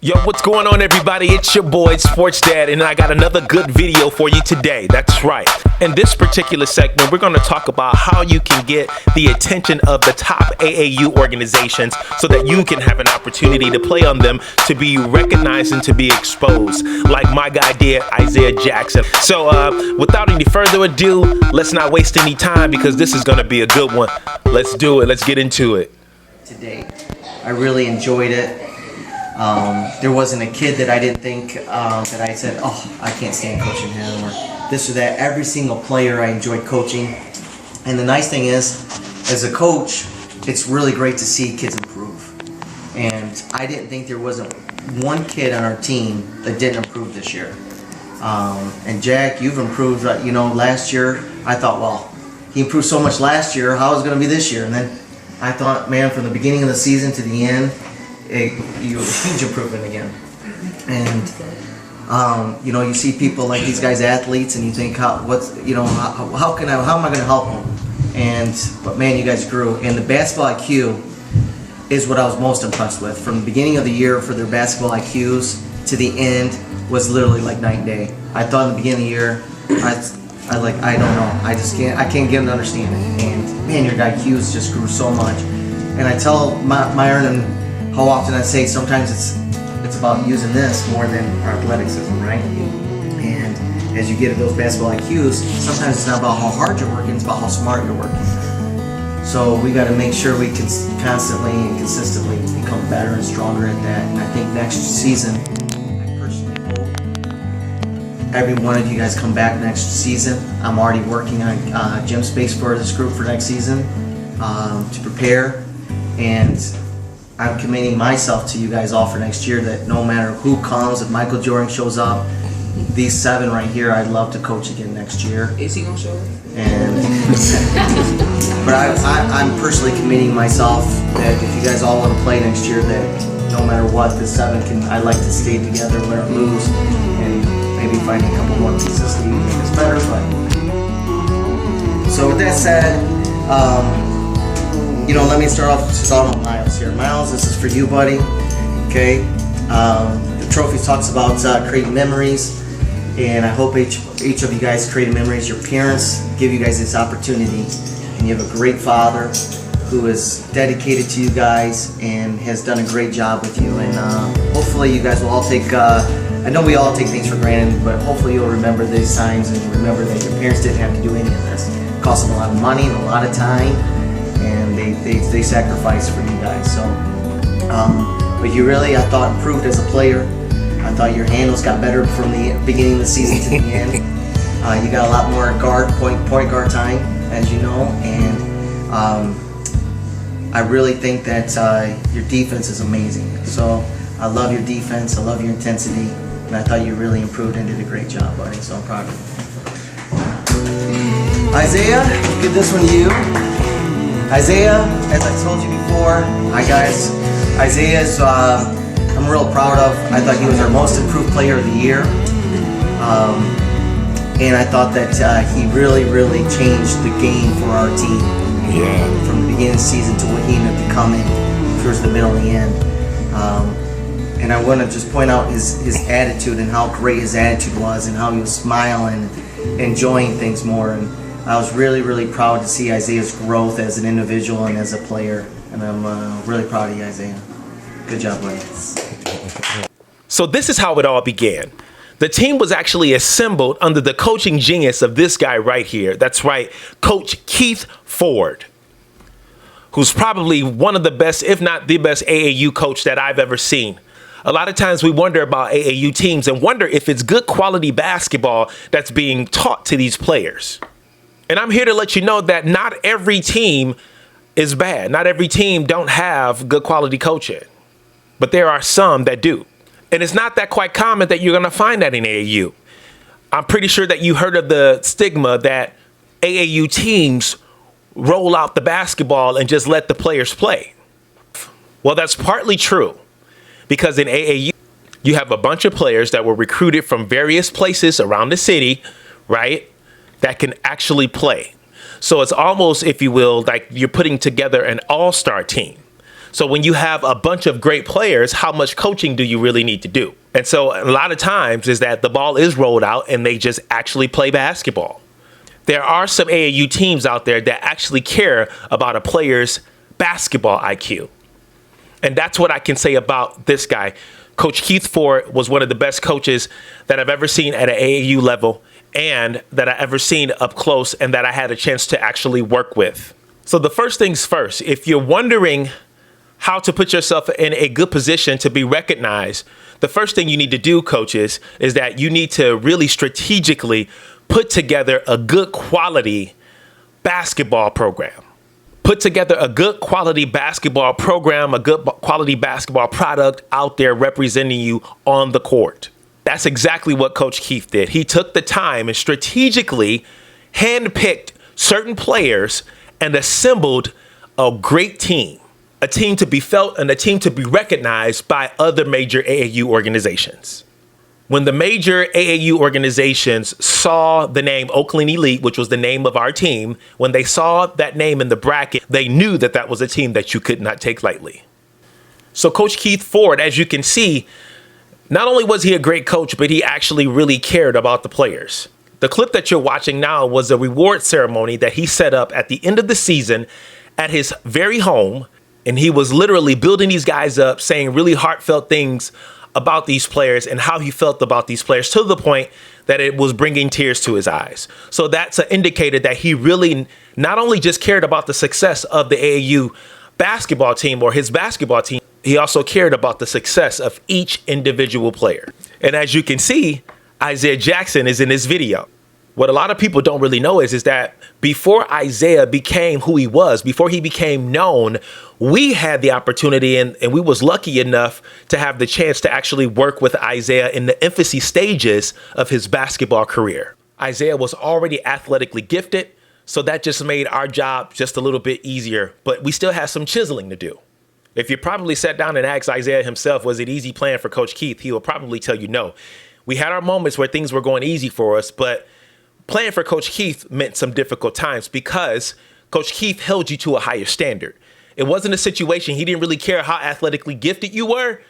Yo, what's going on, everybody? It's your boy, Sports Dad, and I got another good video for you today. That's right. In this particular segment, we're going to talk about how you can get the attention of the top AAU organizations so that you can have an opportunity to play on them, to be recognized and to be exposed, like my guy did, Isaiah Jackson. So without any further ado, let's not waste any time because this is going to be a good one. Let's do it. Let's get into it. Today, I really enjoyed it. There wasn't a kid that I didn't think that I said, oh, I can't stand coaching him or this or that. Every single player I enjoyed coaching. And the nice thing is, as a coach, it's really great to see kids improve. And I didn't think there wasn't one kid on our team that didn't improve this year. And Jack, you've improved. Last year I thought, well, he improved so much last year. How is it going to be this year? And then I thought, man, from the beginning of the season to the end, you have a huge improvement again. And you see people like these guys, athletes, and you think, how am I going to help them? But man, you guys grew. And the basketball IQ is what I was most impressed with. From the beginning of the year for their basketball IQs to the end was literally like night and day. I thought in the beginning of the year, I don't know. I can't get them to understand it. And man, your IQs just grew so much. And I tell Myron and how often I say sometimes it's about using this more than our athleticism, right? And as you get at those basketball IQs, sometimes it's not about how hard you're working, it's about how smart you're working. So we got to make sure we can constantly and consistently become better and stronger at that. And I think next season, I personally hope every one of you guys come back next season. I'm already working on gym space for this group for next season to prepare. And I'm committing myself to you guys all for next year that no matter who comes, if Michael Jordan shows up, these 7 right here, I'd love to coach again next year. Is he gonna show up? But I'm personally committing myself that if you guys all want to play next year, that no matter what, the 7 I'd like to stay together, win or lose, and maybe find a couple more pieces to make us better. But so with that said, let me start off with Miles here. Miles, this is for you, buddy. Okay. The trophy talks about creating memories, and I hope each of you guys create memories. Your parents give you guys this opportunity, and you have a great father who is dedicated to you guys and has done a great job with you. And hopefully you guys will all take, I know we all take things for granted, but hopefully you'll remember these times and remember that your parents didn't have to do any of this. It cost them a lot of money and a lot of time, and they sacrificed for you guys. So, but you really, I thought, improved as a player. I thought your handles got better from the beginning of the season to the end. You got a lot more point guard time, as you know, and I really think that your defense is amazing. So I love your defense. I love your intensity, and I thought you really improved and did a great job, buddy. So I'm proud of you. Isaiah, give this one to you. Isaiah, as I told you before, hi guys. Isaiah's, I'm real proud of. I thought he was our most improved player of the year. And I thought that he really changed the game for our team. Yeah. From the beginning of the season to what he ended up becoming towards the middle and the end. And I want to just point out his attitude and how great his attitude was and how he was smiling and enjoying things more. And I was really proud to see Isaiah's growth as an individual and as a player. And I'm really proud of you, Isaiah. Good job, buddy. So this is how it all began. The team was actually assembled under the coaching genius of this guy right here. That's right, Coach Keith Ford, who's probably one of the best, if not the best AAU coach that I've ever seen. A lot of times we wonder about AAU teams and wonder if it's good quality basketball that's being taught to these players. And I'm here to let you know that not every team is bad. Not every team don't have good quality coaching, but there are some that do. And it's not that quite common that you're going to find that in AAU. I'm pretty sure that you heard of the stigma that AAU teams roll out the basketball and just let the players play. Well, that's partly true because in AAU, you have a bunch of players that were recruited from various places around the city, right, that can actually play. So it's almost, if you will, like you're putting together an all-star team. So when you have a bunch of great players, how much coaching do you really need to do? And so a lot of times is that the ball is rolled out and they just actually play basketball. There are some AAU teams out there that actually care about a player's basketball IQ. And that's what I can say about this guy. Coach Keith Ford was one of the best coaches that I've ever seen at an AAU level and that I ever seen up close and that I had a chance to actually work with. So the first things first, if you're wondering how to put yourself in a good position to be recognized, the first thing you need to do, coaches, is that you need to really strategically put together a good quality basketball program. Put together a good quality basketball program, a good quality basketball product out there representing you on the court. That's exactly what Coach Keith did. He took the time and strategically handpicked certain players and assembled a great team. A team to be felt and a team to be recognized by other major AAU organizations. When the major AAU organizations saw the name Oakland Elite, which was the name of our team, when they saw that name in the bracket, they knew that that was a team that you could not take lightly. So Coach Keith Ford, as you can see, not only was he a great coach, but he actually really cared about the players. The clip that you're watching now was a reward ceremony that he set up at the end of the season at his very home. And he was literally building these guys up, saying really heartfelt things about these players and how he felt about these players to the point that it was bringing tears to his eyes. So that's an indicator that he really not only just cared about the success of the AAU basketball team or his basketball team, he also cared about the success of each individual player. And as you can see, Isaiah Jackson is in this video. What a lot of people don't really know is that before Isaiah became who he was, before he became known, we had the opportunity and we was lucky enough to have the chance to actually work with Isaiah in the infancy stages of his basketball career. Isaiah was already athletically gifted, so that just made our job just a little bit easier, but we still have some chiseling to do. If you probably sat down and asked Isaiah himself, was it easy playing for Coach Keith? He will probably tell you no. We had our moments where things were going easy for us, but playing for Coach Keith meant some difficult times because Coach Keith held you to a higher standard. It wasn't a situation. He didn't really care how athletically gifted you were.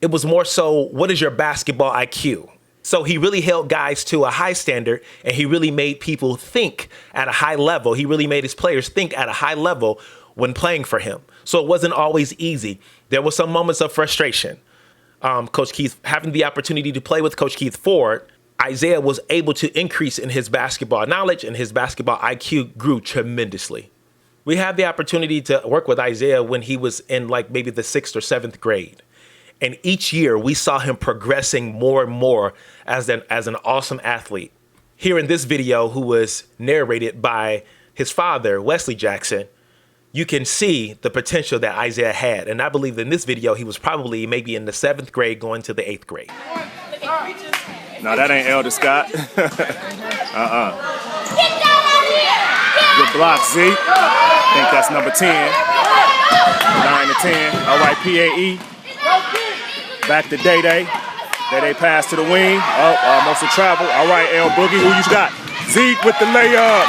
It was more so, what is your basketball IQ? So he really held guys to a high standard and he really made people think at a high level. He really made his players think at a high level when playing for him. So it wasn't always easy. There were some moments of frustration. Coach Keith, having the opportunity to play with Coach Keith Ford, Isaiah was able to increase in his basketball knowledge and his basketball IQ grew tremendously. We had the opportunity to work with Isaiah when he was in like maybe the 6th or 7th grade. And each year we saw him progressing more and more as an awesome athlete. Here in this video, who was narrated by his father, Wesley Jackson, you can see the potential that Isaiah had. And I believe in this video, he was probably maybe in the 7th grade going to the 8th grade. No, that ain't Elder Scott. Good block, Z. I think that's number 10. 9 to 10. All right, PAE. Back to Day Day. Day Day pass to the wing. Oh, almost a travel. All right, L Boogie, who you got? Zeke with the layup.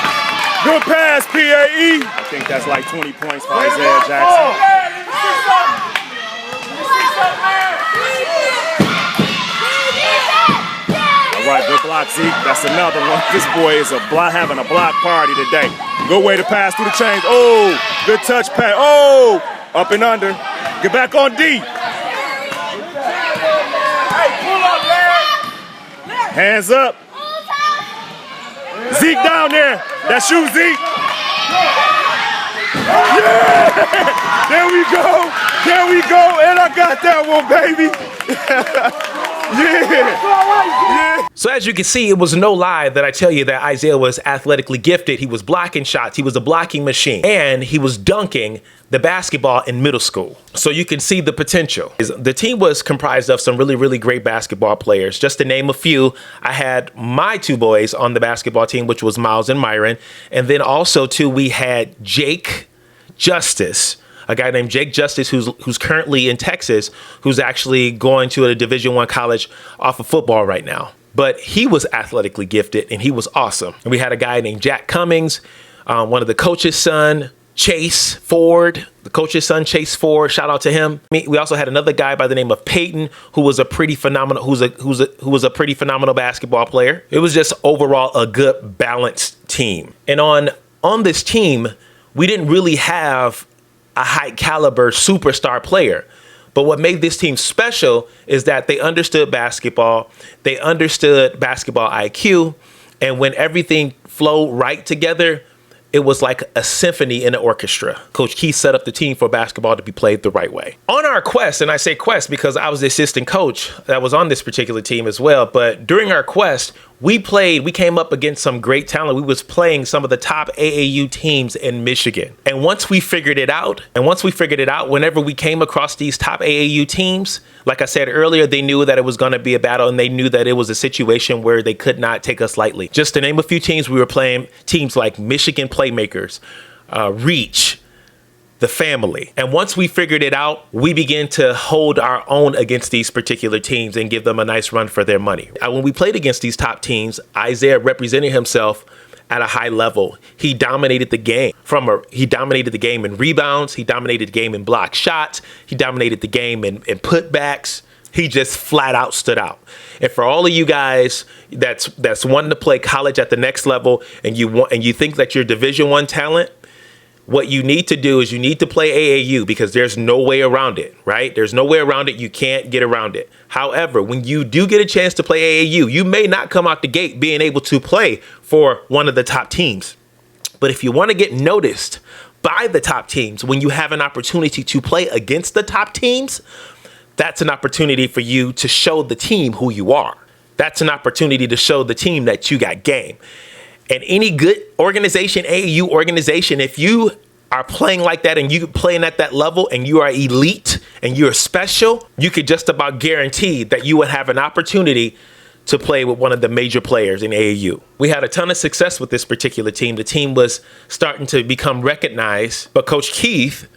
Good pass, PAE. I think that's like 20 points for Isaiah Jackson. Right, good block, Zeke. That's another one. This boy is having a block party today. Good way to pass through the chains. Oh, good touch pass. Oh, up and under. Get back on D. Hey, pull up, Larry. Hands up. Zeke down there. That's you, Zeke. Yeah! There we go. There we go. And I got that one, baby. Yeah. So as you can see, it was no lie that I tell you that Isaiah was athletically gifted. He was blocking shots. He was a blocking machine. And he was dunking the basketball in middle school. So you can see the potential. The team was comprised of some really, really great basketball players. Just to name a few, I had my 2 boys on the basketball team, which was Miles and Myron. And then also, too, we had Jake Justice. A guy named Jake Justice, who's currently in Texas, who's actually going to a Division I college off of football right now. But he was athletically gifted and he was awesome. And we had a guy named Jack Cummings, one of the coach's son, Chase Ford, the coach's son, Chase Ford. Shout out to him. We also had another guy by the name of Peyton, who was a pretty phenomenal, who was a pretty phenomenal basketball player. It was just overall a good balanced team. And on this team, we didn't really have a high caliber superstar player. But what made this team special is that they understood basketball. They understood basketball IQ. And when everything flowed right together, it was like a symphony in an orchestra. Coach Keith set up the team for basketball to be played the right way. On our quest, and I say quest because I was the assistant coach that was on this particular team as well, but during our quest, we came up against some great talent. We was playing some of the top AAU teams in Michigan. And once we figured it out, whenever we came across these top AAU teams, like I said earlier, they knew that it was going to be a battle, and they knew that it was a situation where they could not take us lightly. Just to name a few teams, we were playing teams like Michigan Playmakers, Reach, the Family. And once we figured it out, we began to hold our own against these particular teams and give them a nice run for their money. When we played against these top teams, Isaiah represented himself at a high level. He dominated the game. He dominated the game in rebounds. He dominated the game in block shots. He dominated the game in putbacks. He just flat out stood out. And for all of you guys that's wanting to play college at the next level, and you think that you're Division I talent, what you need to do is you need to play AAU because there's no way around it, right? There's no way around it. You can't get around it. However, when you do get a chance to play AAU, you may not come out the gate being able to play for one of the top teams. But if you want to get noticed by the top teams, when you have an opportunity to play against the top teams, that's an opportunity for you to show the team who you are. That's an opportunity to show the team that you got game. And any good organization, AAU organization, if you are playing like that and you playing at that level and you are elite and you're special, you could just about guarantee that you would have an opportunity to play with one of the major players in AAU. We had a ton of success with this particular team. The team was starting to become recognized, but Coach Keith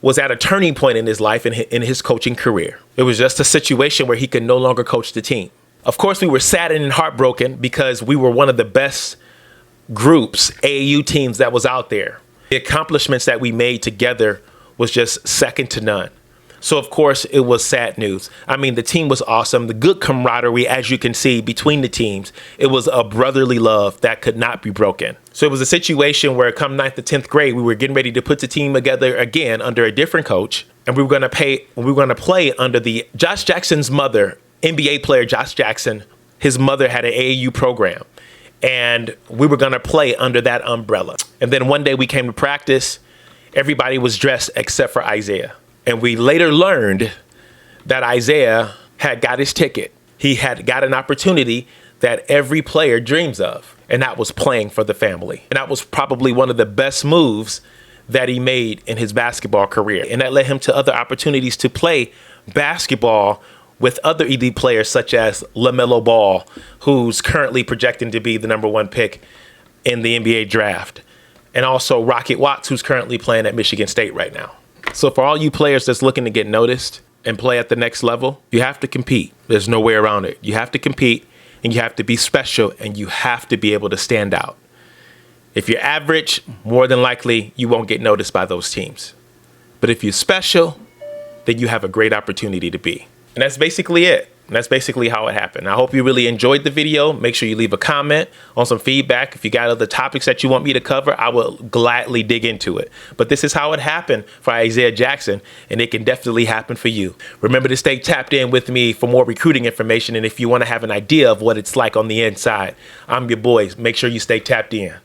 was at a turning point in his life, in his coaching career. It was just a situation where he could no longer coach the team. Of course, we were saddened and heartbroken because we were one of the best groups, AAU teams that was out there. The accomplishments that we made together was just second to none. So, of course, it was sad news. I mean, the team was awesome. The good camaraderie, as you can see, between the teams, it was a brotherly love that could not be broken. So it was a situation where come 9th to 10th grade, we were getting ready to put the team together again under a different coach. And we were going to play under Josh Jackson's mother, NBA player Josh Jackson. His mother had an AAU program. And we were going to play under that umbrella. And then one day we came to practice. Everybody was dressed except for Isaiah. And we later learned that Isaiah had got his ticket. He had got an opportunity that every player dreams of. And that was playing for the family. And that was probably one of the best moves that he made in his basketball career. And that led him to other opportunities to play basketball with other elite players such as LaMelo Ball, who's currently projecting to be the #1 pick in the NBA draft. And also Rocket Watts, who's currently playing at Michigan State right now. So for all you players that's looking to get noticed and play at the next level, you have to compete. There's no way around it. You have to compete, and you have to be special, and you have to be able to stand out. If you're average, more than likely you won't get noticed by those teams. But if you're special, then you have a great opportunity to be. And that's basically it. And that's basically how it happened. I hope you really enjoyed the video. Make sure you leave a comment on some feedback. If you got other topics that you want me to cover, I will gladly dig into it. But this is how it happened for Isaiah Jackson, and it can definitely happen for you. Remember to stay tapped in with me for more recruiting information. And if you want to have an idea of what it's like on the inside, I'm your boy. Make sure you stay tapped in.